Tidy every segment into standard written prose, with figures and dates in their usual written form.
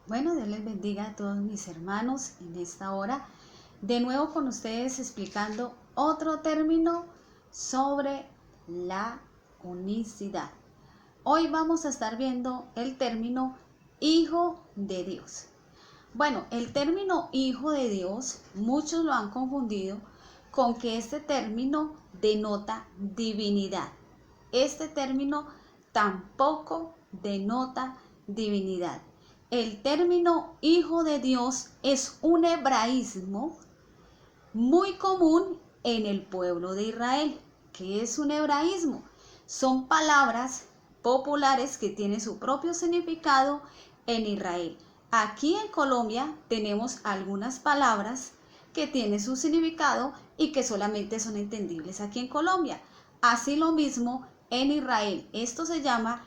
Bueno, Dios les bendiga a todos mis hermanos en esta hora. De nuevo con ustedes explicando otro término sobre la unicidad. Hoy vamos a estar viendo el término Hijo de Dios. Bueno, el término Hijo de Dios, muchos lo han confundido con que este término denota divinidad. Este término tampoco denota divinidad. El término Hijo de Dios es un hebraísmo muy común en el pueblo de Israel. ¿Qué es un hebraísmo? Son palabras populares que tienen su propio significado en Israel. Aquí en Colombia tenemos algunas palabras que tienen su significado y que solamente son entendibles aquí en Colombia. Así lo mismo en Israel. Esto se llama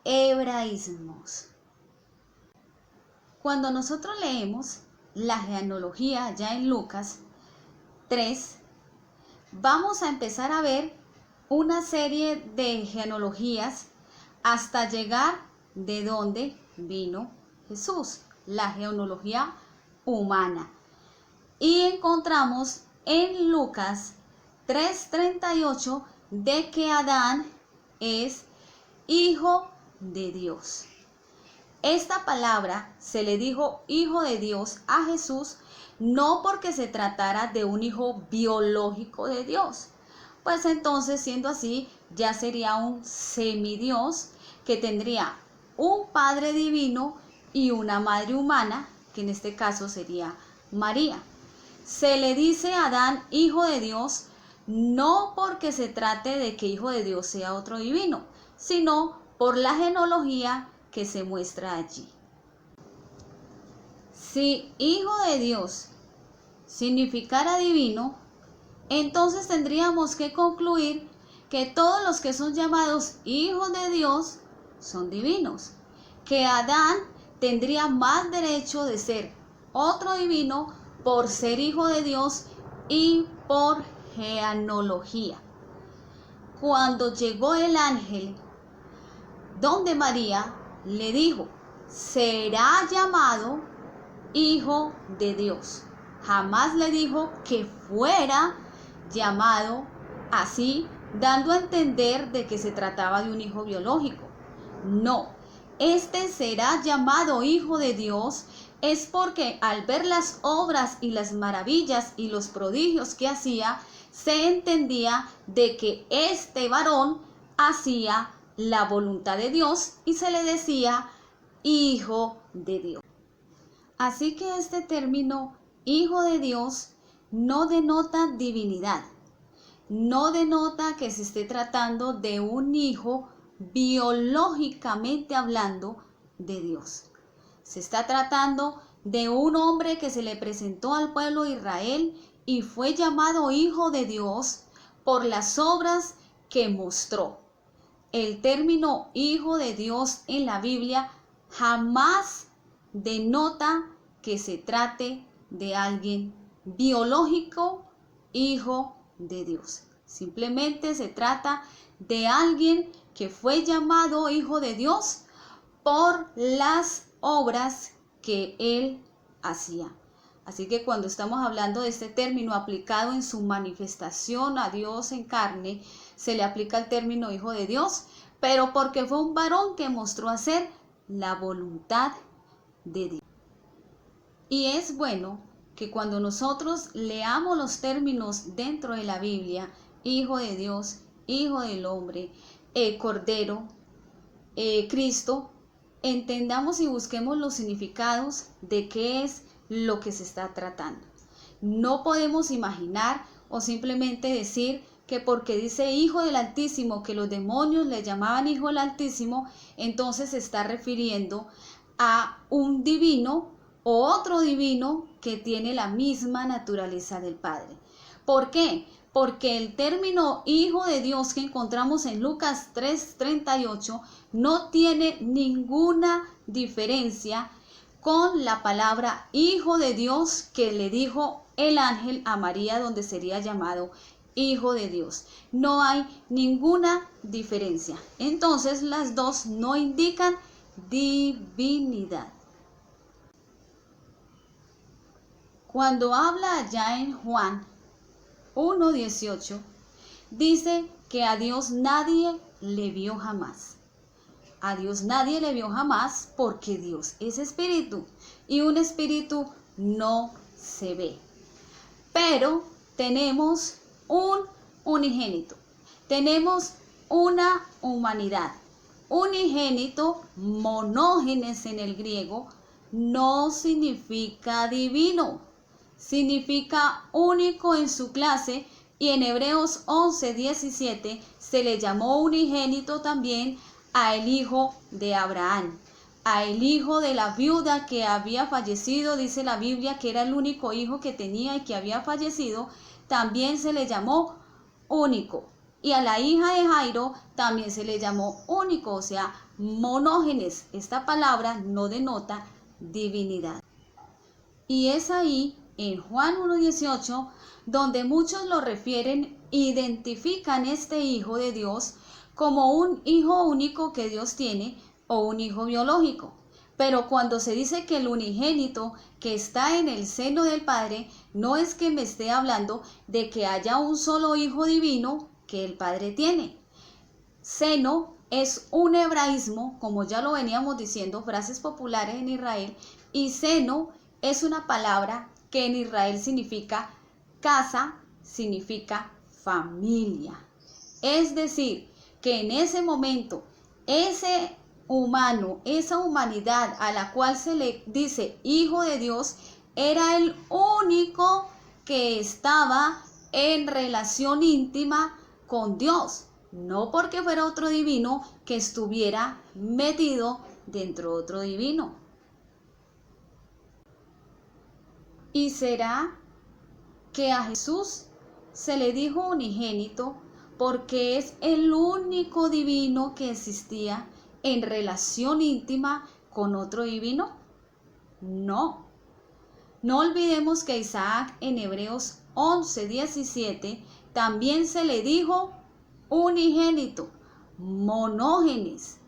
hebraísmos. Cuando nosotros leemos la genealogía ya en Lucas 3, vamos a empezar a ver una serie de genealogías hasta llegar de donde vino Jesús, la genealogía humana. Y encontramos en Lucas 3:38 de que Adán es hijo de Dios. Esta palabra se le dijo Hijo de Dios a Jesús no porque se tratara de un hijo biológico de Dios, pues entonces siendo así ya sería un semidios que tendría un padre divino y una madre humana, que en este caso sería María. Se le dice a Adán Hijo de Dios no porque se trate de que Hijo de Dios sea otro divino, sino por la genealogía que se muestra allí. Si Hijo de Dios significara divino, entonces tendríamos que concluir que todos los que son llamados hijos de Dios son divinos, que Adán tendría más derecho de ser otro divino por ser hijo de Dios y por genealogía. Cuando llegó el ángel donde María, le dijo, será llamado Hijo de Dios. Jamás le dijo que fuera llamado así, dando a entender de que se trataba de un hijo biológico. No, este será llamado Hijo de Dios es porque al ver las obras y las maravillas y los prodigios que hacía, se entendía de que este varón hacía la voluntad de Dios y se le decía Hijo de Dios. Así que este término Hijo de Dios no denota divinidad, no denota que se esté tratando de un hijo biológicamente hablando de Dios. Se está tratando de un hombre que se le presentó al pueblo de Israel y fue llamado Hijo de Dios por las obras que mostró. El término Hijo de Dios en la Biblia jamás denota que se trate de alguien biológico, hijo de Dios. Simplemente se trata de alguien que fue llamado Hijo de Dios por las obras que él hacía. Así que cuando estamos hablando de este término aplicado en su manifestación a Dios en carne, se le aplica el término Hijo de Dios, pero porque fue un varón que mostró hacer la voluntad de Dios. Y es bueno que cuando nosotros leamos los términos dentro de la Biblia, Hijo de Dios, Hijo del Hombre, Cordero, Cristo, entendamos y busquemos los significados de qué es lo que se está tratando. No podemos imaginar o simplemente decir que porque dice Hijo del Altísimo, que los demonios le llamaban Hijo del Altísimo, entonces se está refiriendo a un divino o otro divino que tiene la misma naturaleza del Padre. ¿Por qué? Porque el término Hijo de Dios que encontramos en Lucas 3:38 no tiene ninguna diferencia con la palabra Hijo de Dios que le dijo el ángel a María, donde sería llamado Hijo de Dios. No hay ninguna diferencia. Entonces las dos no indican divinidad. Cuando habla allá en Juan 1:18, dice que a Dios nadie le vio jamás. A Dios nadie le vio jamás porque Dios es espíritu y un espíritu no se ve. Pero tenemos un unigénito, tenemos una humanidad. Unigénito, monógenes en el griego, no significa divino, significa único en su clase, y en Hebreos 11:17 se le llamó unigénito también a el hijo de Abraham, a el hijo de la viuda que había fallecido. Dice la Biblia que era el único hijo que tenía y que había fallecido, también se le llamó único. Y a la hija de Jairo también se le llamó único, o sea, monógenes. Esta palabra no denota divinidad. Y es ahí, en Juan 1:18, donde muchos lo refieren, identifican este hijo de Dios como un hijo único que Dios tiene o un hijo biológico. Pero cuando se dice que el unigénito que está en el seno del Padre, no es que me esté hablando de que haya un solo hijo divino que el Padre tiene. Seno es un hebraísmo, como ya lo veníamos diciendo, frases populares en Israel, y seno es una palabra que en Israel significa casa, significa familia. Es decir, que en ese momento, ese humano, esa humanidad a la cual se le dice hijo de Dios, era el único que estaba en relación íntima con Dios, no porque fuera otro divino que estuviera metido dentro de otro divino. ¿Y será que a Jesús se le dijo unigénito porque es el único divino que existía en relación íntima con otro divino? No. No olvidemos que a Isaac en Hebreos 11:17 también se le dijo unigénito, monógenes.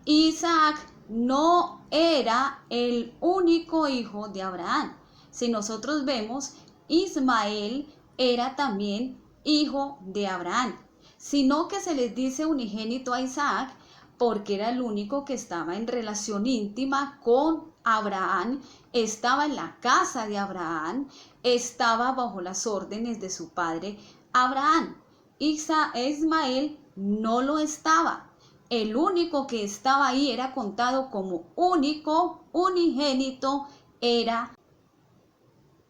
Isaac no era el único hijo de Abraham. Si nosotros vemos, Ismael era también hijo de Abraham, sino que se les dice unigénito a Isaac porque era el único que estaba en relación íntima con Abraham, estaba en la casa de Abraham, estaba bajo las órdenes de su padre Abraham. Ismael no lo estaba. El único que estaba ahí era contado como único, unigénito, era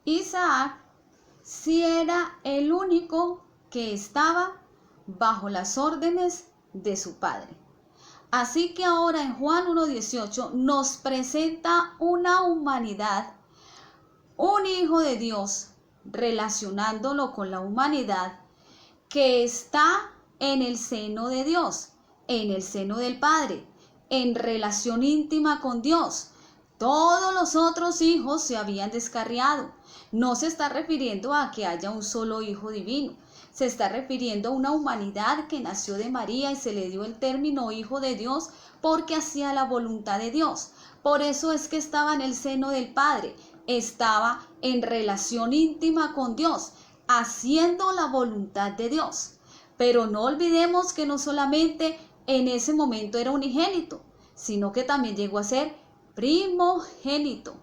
Isaac. Sí era el único que estaba bajo las órdenes de su padre. Así que ahora en Juan 1:18 nos presenta una humanidad, un hijo de Dios, relacionándolo con la humanidad que está en el seno de Dios, en el seno del Padre, en relación íntima con Dios. Todos los otros hijos se habían descarriado. No se está refiriendo a que haya un solo hijo divino. Se está refiriendo a una humanidad que nació de María y se le dio el término hijo de Dios porque hacía la voluntad de Dios. Por eso es que estaba en el seno del Padre, estaba en relación íntima con Dios, haciendo la voluntad de Dios. Pero no olvidemos que no solamente en ese momento era unigénito, sino que también llegó a ser primogénito.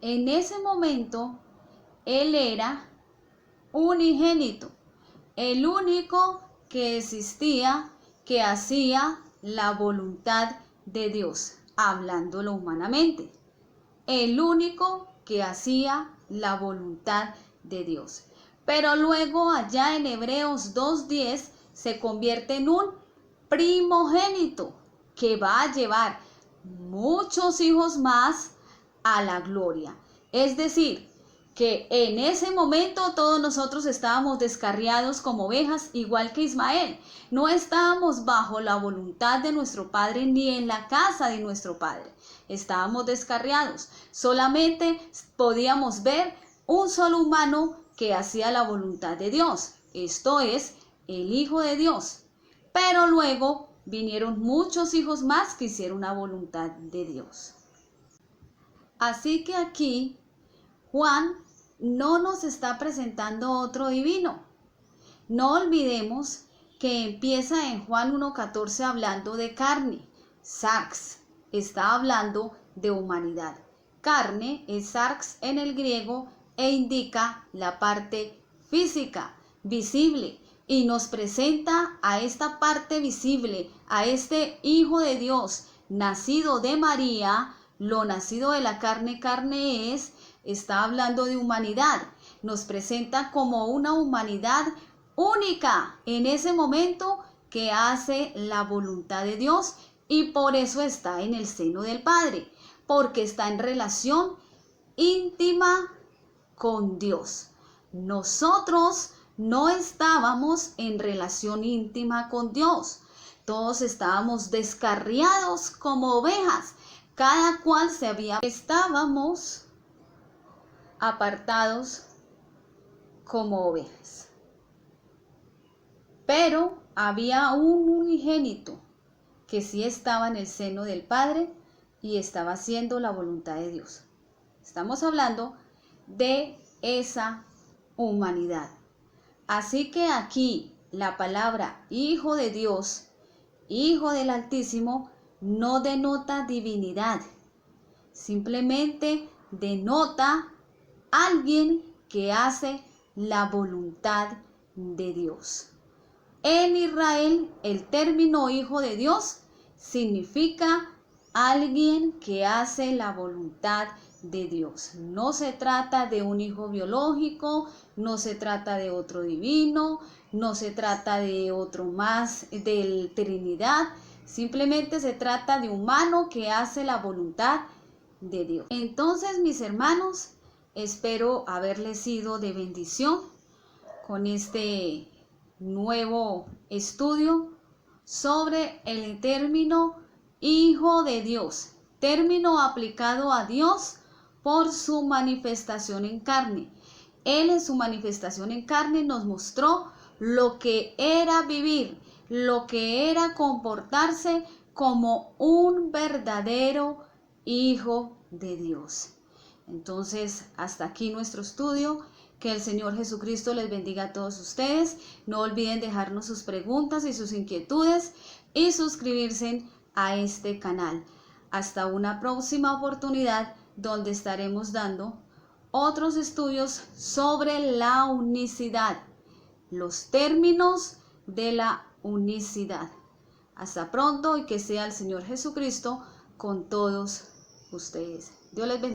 En ese momento, él era unigénito, el único que existía, que hacía la voluntad de Dios, hablándolo humanamente. El único que hacía la voluntad de Dios. Pero luego allá en Hebreos 2:10 se convierte en un primogénito que va a llevar muchos hijos más a la gloria. Es decir, que en ese momento todos nosotros estábamos descarriados como ovejas, igual que Ismael. No estábamos bajo la voluntad de nuestro Padre ni en la casa de nuestro Padre. Estábamos descarriados. Solamente podíamos ver un solo humano que hacía la voluntad de Dios. Esto es, el Hijo de Dios. Pero luego vinieron muchos hijos más que hicieron la voluntad de Dios. Así que aquí Juan no nos está presentando otro divino. No olvidemos que empieza en Juan 1:14 hablando de carne. Sarx está hablando de humanidad. Carne es sarx en el griego e indica la parte física, visible, y nos presenta a esta parte visible, a este Hijo de Dios, nacido de María. Lo nacido de la carne, carne es, está hablando de humanidad. Nos presenta como una humanidad única en ese momento que hace la voluntad de Dios, y por eso está en el seno del Padre, porque está en relación íntima con Dios. Nosotros no estábamos en relación íntima con Dios. Todos estábamos descarriados como ovejas. Cada cual estábamos apartados como ovejas. Pero había un unigénito que sí estaba en el seno del Padre y estaba haciendo la voluntad de Dios. Estamos hablando de esa humanidad. Así que aquí la palabra Hijo de Dios, Hijo del Altísimo, no denota divinidad, simplemente denota alguien que hace la voluntad de Dios. En Israel, el término Hijo de Dios significa alguien que hace la voluntad de Dios. No se trata de un hijo biológico, no se trata de otro divino, no se trata de otro más de Trinidad, simplemente se trata de humano que hace la voluntad de Dios. Entonces, mis hermanos, espero haberles sido de bendición con este nuevo estudio sobre el término Hijo de Dios, término aplicado a Dios por su manifestación en carne. Él en su manifestación en carne nos mostró lo que era vivir, lo que era comportarse como un verdadero Hijo de Dios. Entonces, hasta aquí nuestro estudio. Que el Señor Jesucristo les bendiga a todos ustedes. No olviden dejarnos sus preguntas y sus inquietudes y suscribirse a este canal. Hasta una próxima oportunidad donde estaremos dando otros estudios sobre la unicidad, los términos de la unicidad. Hasta pronto y que sea el Señor Jesucristo con todos ustedes. Dios les bendiga.